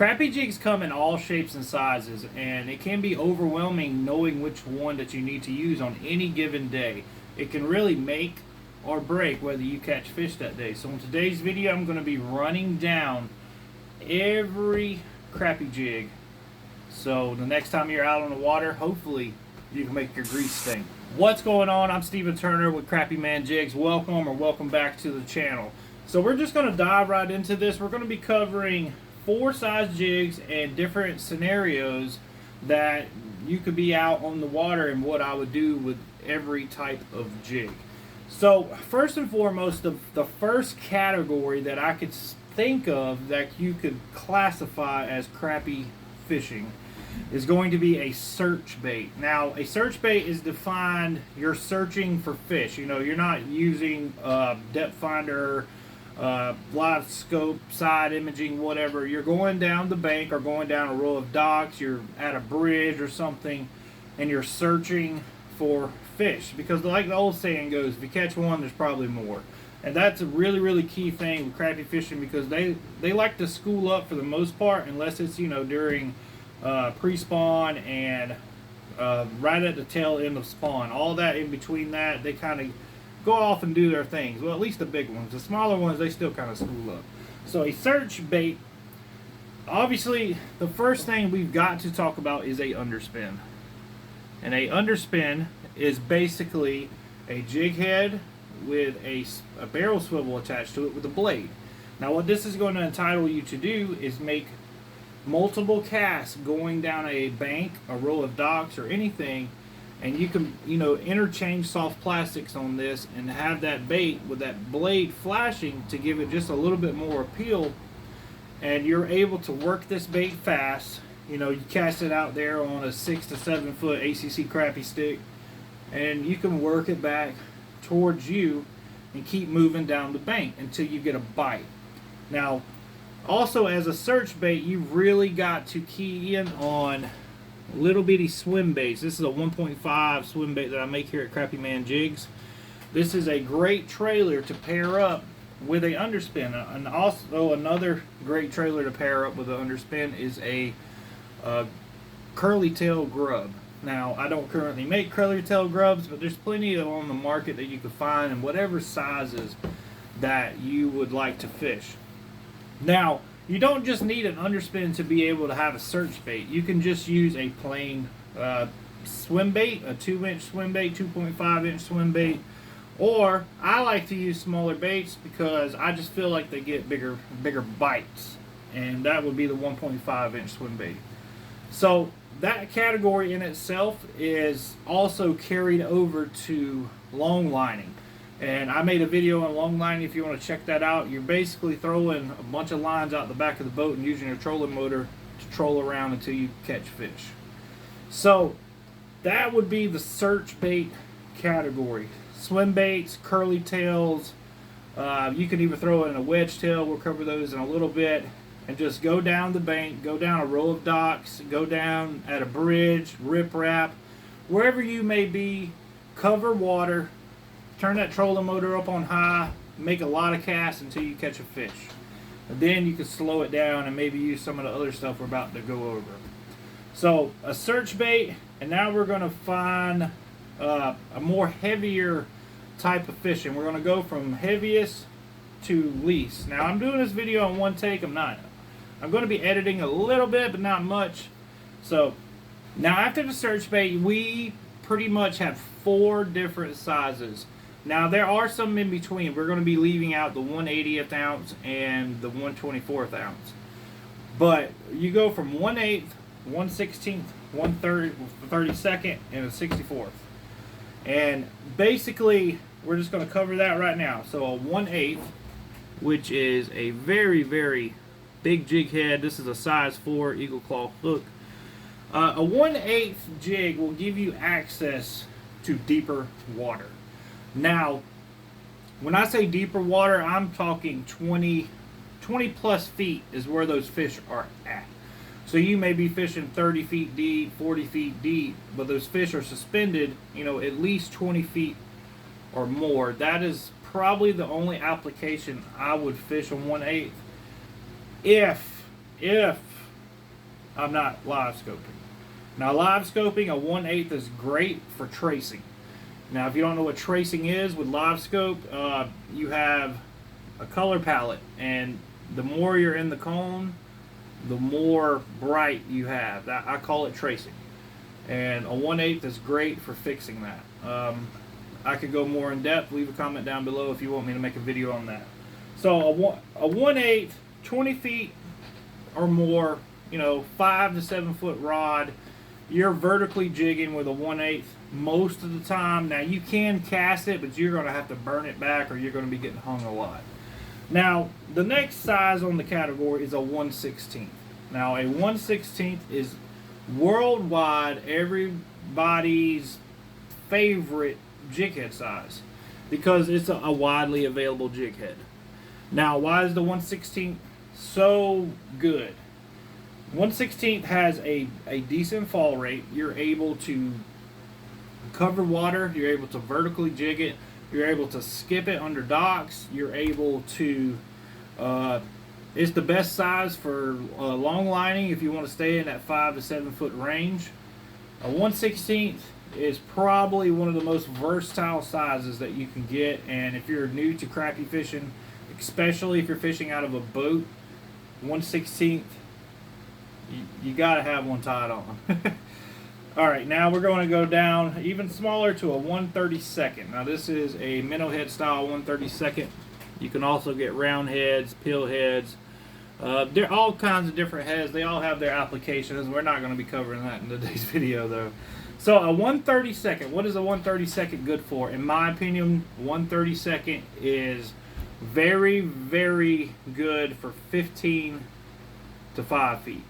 Crappie jigs come in all shapes and sizes, and it can be overwhelming knowing which one that you need to use on any given day. It can really make or break whether you catch fish that day. So in today's video, I'm going to be running down every crappie jig. So the next time you're out on the water, hopefully you can make your grease sting. What's going on? I'm Steven Turner with Crappie Jigs. Welcome back to the channel. So we're just going to dive right into this. We're going to be covering 4 size jigs and different scenarios that you could be out on the water and what I would do with every type of jig. So first and foremost, the first category that I could think of that you could classify as crappie fishing is going to be a search bait. Now, a search bait is defined, you're searching for fish. You know, you're not using depth finder, live scope, side imaging, whatever. You're going down the bank or going down a row of docks, you're at a bridge or something, and you're searching for fish. Because like the old saying goes, if you catch one, there's probably more. And that's a really key thing with crappie fishing, because they like to school up for the most part, unless it's, you know, during pre-spawn and right at the tail end of spawn. All that in between that, they kind of go off and do their things. Well, at least the big ones. The smaller ones, they still kind of school up. So a search bait, obviously the first thing we've got to talk about is a underspin. And a underspin is basically a jig head with a barrel swivel attached to it with a blade. Now what this is going to entitle you to do is make multiple casts going down a bank, a row of docks, or anything, and you can, you know, interchange soft plastics on this and have that bait with that blade flashing to give it just a little bit more appeal. And you're able to work this bait fast. You know, you cast it out there on a 6 to 7 foot ACC crappie stick, and you can work it back towards you and keep moving down the bank until you get a bite. Now, also as a search bait, you've really got to key in on little bitty swim baits. This is a 1.5 swim bait that I make here at Crappie Jigs. This is a great trailer to pair up with a underspin. And also another great trailer to pair up with an underspin is a curly tail grub. Now, I don't currently make curly tail grubs, but there's plenty on the market that you can find in whatever sizes that you would like to fish. Now, you don't just need an underspin to be able to have a search bait. You can just use a plain swim bait, a 2-inch swim bait, 2.5-inch swim bait, or I like to use smaller baits because I just feel like they get bigger bites, and that would be the 1.5-inch swim bait. So that category in itself is also carried over to long lining. And I made a video on long lining if you want to check that out. You're basically throwing a bunch of lines out the back of the boat and using your trolling motor to troll around until you catch fish. So that would be the search bait category. Swim baits, curly tails, you can even throw in a wedge tail. We'll cover those in a little bit. And just go down the bank, go down a row of docks, go down at a bridge, riprap, wherever you may be, cover water, turn that trolling motor up on high, make a lot of casts until you catch a fish. And then you can slow it down and maybe use some of the other stuff we're about to go over. So a search bait, and now we're going to find a more heavier type of fishing. We're going to go from heaviest to least. Now I'm doing this video on one take. I'm going to be editing a little bit, but not much. So now after the search bait, we pretty much have 4 different sizes. Now there are some in between. We're going to be leaving out the 1/80th ounce and the 1/24th ounce. But you go from 1/8, 1/16, 1/32, and a 64th. And basically, we're just going to cover that right now. So a 1/8, which is a very big jig head. This is a size 4 eagle claw hook. A 1/8 jig will give you access to deeper water. Now, when I say deeper water, I'm talking 20 plus feet is where those fish are at. So you may be fishing 30 feet deep, 40 feet deep, but those fish are suspended, you know, at least 20 feet or more. That is probably the only application I would fish on 1/8 if I'm not live scoping. Now, live scoping, a 1/8 is great for tracing. Now, if you don't know what tracing is with live scope, you have a color palette, and the more you're in the cone, the more bright you have. I call it tracing. And a 1/8 is great for fixing that. I could go more in depth. Leave a comment down below if you want me to make a video on that. So a 1/8, 20 feet or more, 5 to 7 foot rod, you're vertically jigging with a 1/8 most of the time. Now, you can cast it, but you're going to have to burn it back or you're going to be getting hung a lot. Now, the next size on the category is a 1/16. Now, a 1/16 is worldwide everybody's favorite jig head size because it's a widely available jig head. Now, why is the 1/16 so good? 1/16 has a decent fall rate. You're able to cover water. You're able to vertically jig it. You're able to skip it under docks. You're able to, it's the best size for long lining if you want to stay in that 5 to 7 foot range. A 1/16 is probably one of the most versatile sizes that you can get. And if you're new to crappie fishing, especially if you're fishing out of a boat, 1/16, you got to have one tied on. Alright, now we're going to go down even smaller to a 1/32. Now, this is a minnow head style 1/32. You can also get round heads, pill heads. There are all kinds of different heads. They all have their applications. We're not going to be covering that in today's video, though. So, a 1/32. What is a 1/32 good for? In my opinion, 1/32 is very, very good for 15 to 5 feet.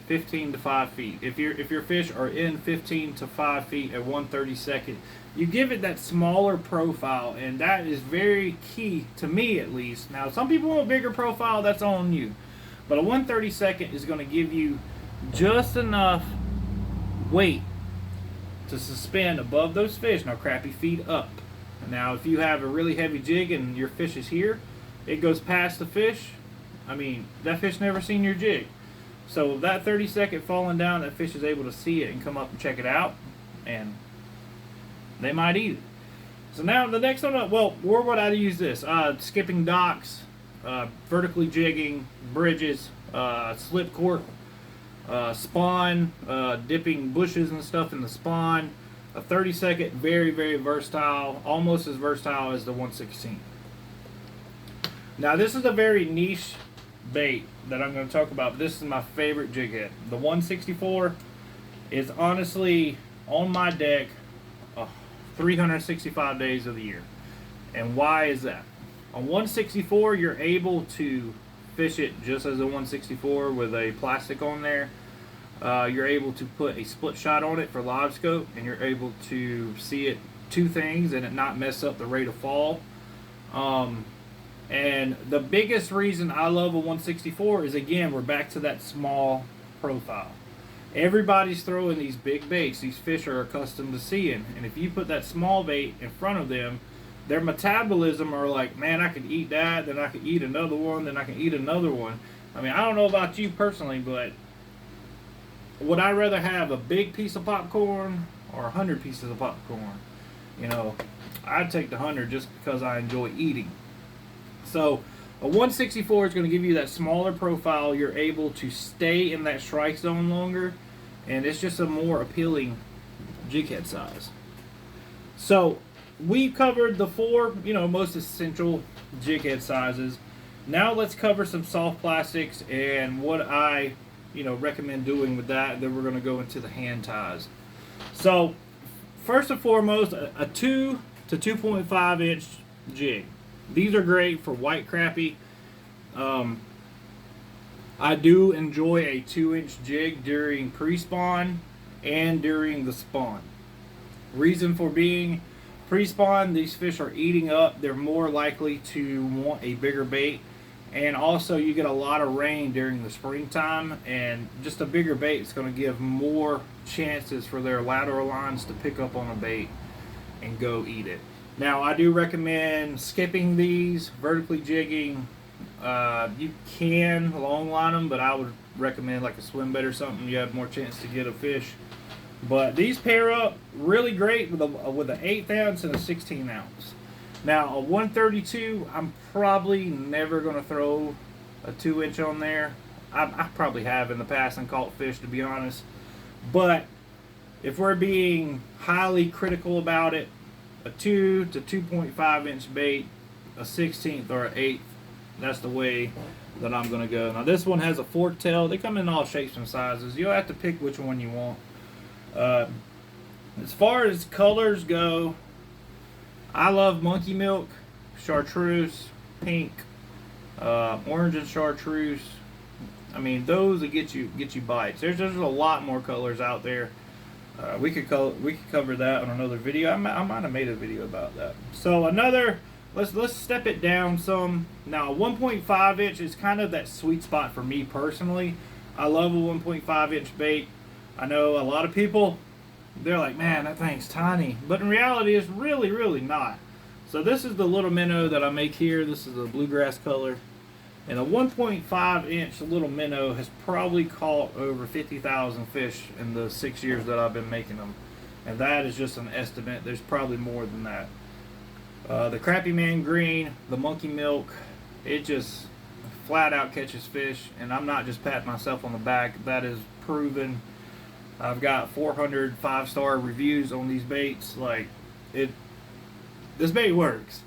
15 to 5 feet. If your fish are in 15 to 5 feet at 1/32, you give it that smaller profile, and that is very key to me, at least. Now, some people want a bigger profile. That's on you, but a 1/32 is going to give you just enough weight to suspend above those fish. Now, crappie feet up. Now, if you have a really heavy jig and your fish is here, it goes past the fish. I mean, that fish never seen your jig. So that 30-second falling down, that fish is able to see it and come up and check it out, and they might eat it. So now the next one, well, where would I use this? Skipping docks, vertically jigging, bridges, slip cork, spawn, dipping bushes and stuff in the spawn. A 30-second, very, very versatile, almost as versatile as the 1/16. Now, this is a very niche bait that I'm going to talk about. This is my favorite jig head. The 164 is honestly on my deck 365 days of the year. And why is that? On 164, you're able to fish it just as a 164 with a plastic on there. You're able to put a split shot on it for live scope, and you're able to see it two things and it not mess up the rate of fall. And the biggest reason I love a 164 is, again, we're back to that small profile. Everybody's throwing these big baits these fish are accustomed to seeing, and if you put that small bait in front of them, their metabolism are like, man, I could eat that, then I could eat another one, then I can eat another one. I mean, I don't know about you personally, but would I rather have a big piece of popcorn or 100 pieces of popcorn? I'd take the 100 just because I enjoy eating. So a 164 is going to give you that smaller profile. You're able to stay in that strike zone longer, and it's just a more appealing jig head size. So we covered the four, most essential jig head sizes. Now let's cover some soft plastics and what I, recommend doing with that. Then we're going to go into the hand ties. So first and foremost, a 2 to 2.5 inch jig. These are great for white crappie. I do enjoy a 2-inch jig during pre-spawn and during the spawn. Reason for being, pre-spawn, these fish are eating up. They're more likely to want a bigger bait. And also you get a lot of rain during the springtime, and just a bigger bait is going to give more chances for their lateral lines to pick up on a bait and go eat it. Now, I do recommend skipping these, vertically jigging, You can long line them, but I would recommend like a swim bait or something. You have more chance to get a fish. But these pair up really great with an 1/8 ounce and a 16 ounce. Now a 132, I'm probably never going to throw a 2-inch on there. I probably have in the past and caught fish, to be honest. But if we're being highly critical about it, a 2 to 2.5 inch bait, a 16th or an 1/8, that's the way that I'm going to go. Now this one has a fork tail. They come in all shapes and sizes. You'll have to pick which one you want. As far as colors go, I love monkey milk, chartreuse, pink, orange and chartreuse. I mean, those that get you bites. There's a lot more colors out there. We could cover that on another video. I might have made a video about that. So let's step it down some. Now 1.5 inch is kind of that sweet spot for me personally. I love a 1.5 inch bait. I know a lot of people, they're like, man, that thing's tiny. But in reality, it's really, really not. So this is the little minnow that I make here. This is a bluegrass color. And a 1.5 inch little minnow has probably caught over 50,000 fish in the 6 years that I've been making them. And that is just an estimate. There's probably more than that. The Crappie Man Green, the Monkey Milk, it just flat out catches fish. And I'm not just patting myself on the back. That is proven. I've got 400 5-star reviews on these baits. Like, this bait works.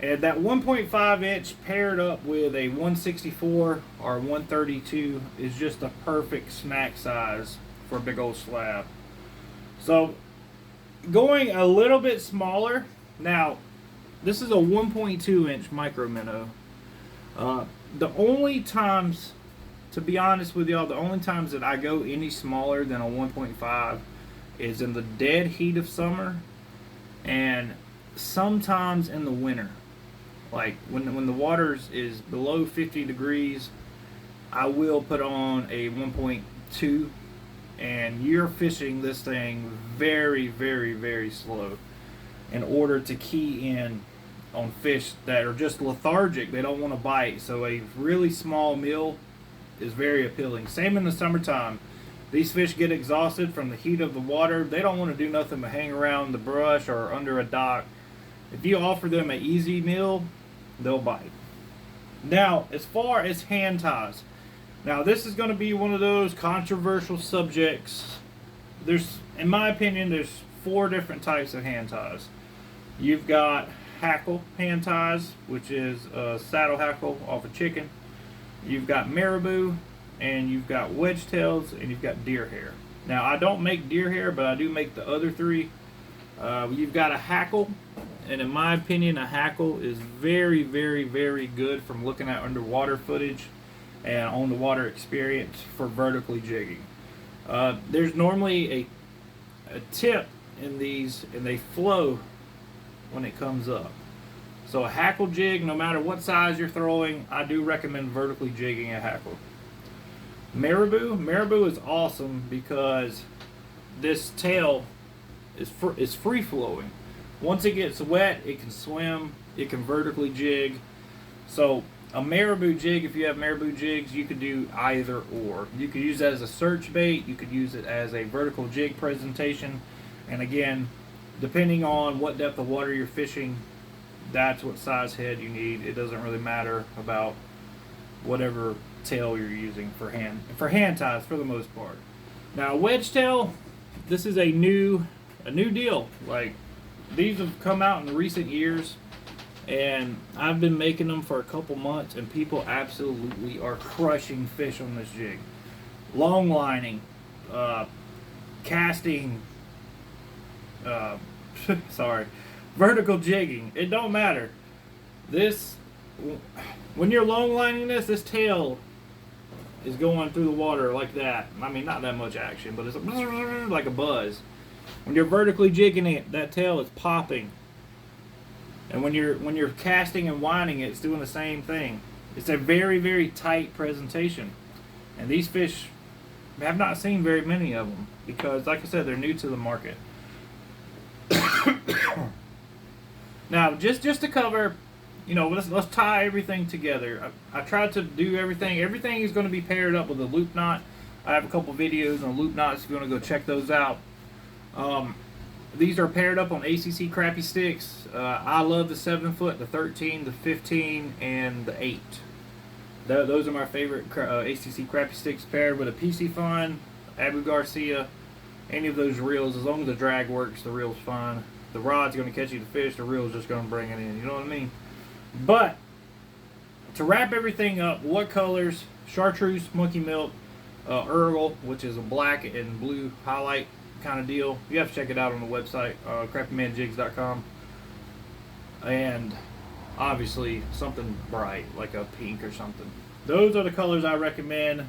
And that 1.5 inch paired up with a 164 or 132 is just a perfect snack size for a big old slab. So going a little bit smaller, now this is a 1.2 inch micro minnow. The only times, to be honest with y'all, the only times that I go any smaller than a 1.5 is in the dead heat of summer and sometimes in the winter. Like when the water is below 50 degrees, I will put on a 1.2, and you're fishing this thing very, very, very slow in order to key in on fish that are just lethargic. They don't want to bite. So a really small meal is very appealing. Same in the summertime. These fish get exhausted from the heat of the water. They don't want to do nothing but hang around the brush or under a dock. If you offer them an easy meal, they'll bite. Now, as far as hand ties, now this is going to be one of those controversial subjects. In my opinion, there's 4 different types of hand ties. You've got hackle hand ties, which is a saddle hackle off a chicken. You've got marabou, and you've got wedge tails, and you've got deer hair. Now, I don't make deer hair, but I do make the other 3. You've got a hackle, and in my opinion, a hackle is very, very, very good from looking at underwater footage and on the water experience for vertically jigging. There's normally a tip in these, and they flow when it comes up. So a hackle jig, no matter what size you're throwing, I do recommend vertically jigging a hackle. Marabou is awesome because this tail is free flowing. Once it gets wet, it can swim, it can vertically jig. So a marabou jig, if you have marabou jigs, you could do either or. You could use it as a search bait, you could use it as a vertical jig presentation, and again, depending on what depth of water you're fishing, that's what size head you need. It doesn't really matter about whatever tail you're using for hand ties for the most part. Now wedge tail, this is a new deal. Like, these have come out in recent years, and I've been making them for a couple months, and people absolutely are crushing fish on this jig. Long lining, casting, vertical jigging, it don't matter. This, when you're long lining this tail is going through the water like that. I mean, not that much action, but it's like a buzz. When you're vertically jigging it, that tail is popping. And when you're casting and winding it, it's doing the same thing. It's a very, very tight presentation. And these fish, I have not seen very many of them because, like I said, they're new to the market. Now, just to cover you know, let's tie everything together. I tried to do everything. Everything is going to be paired up with a loop knot. I have a couple videos on loop knots if you want to go check those out. These are paired up on ACC crappie sticks. I love the 7-foot, the 13, the 15, and the 8. Those are my favorite ACC crappie sticks paired with a PC Fun, Abu Garcia, any of those reels. As long as the drag works, the reel's fine. The rod's going to catch you the fish, the reel's just going to bring it in. You know what I mean? But to wrap everything up, what colors? Chartreuse, monkey milk, Earl, which is a black and blue highlight kind of deal. You have to check it out on the website, crappiemanjigs.com. And obviously something bright, like a pink or something. Those are the colors I recommend.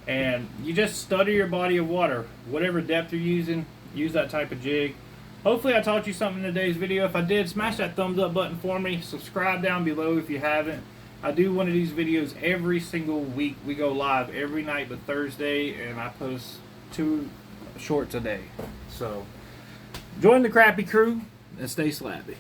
And you just study your body of water. Whatever depth you're using, use that type of jig. Hopefully I taught you something in today's video. If I did, smash that thumbs up button for me. Subscribe down below if you haven't. I do one of these videos every single week. We go live every night but Thursday, and I post 2 shorts a day. So join the crappie crew and stay slappy.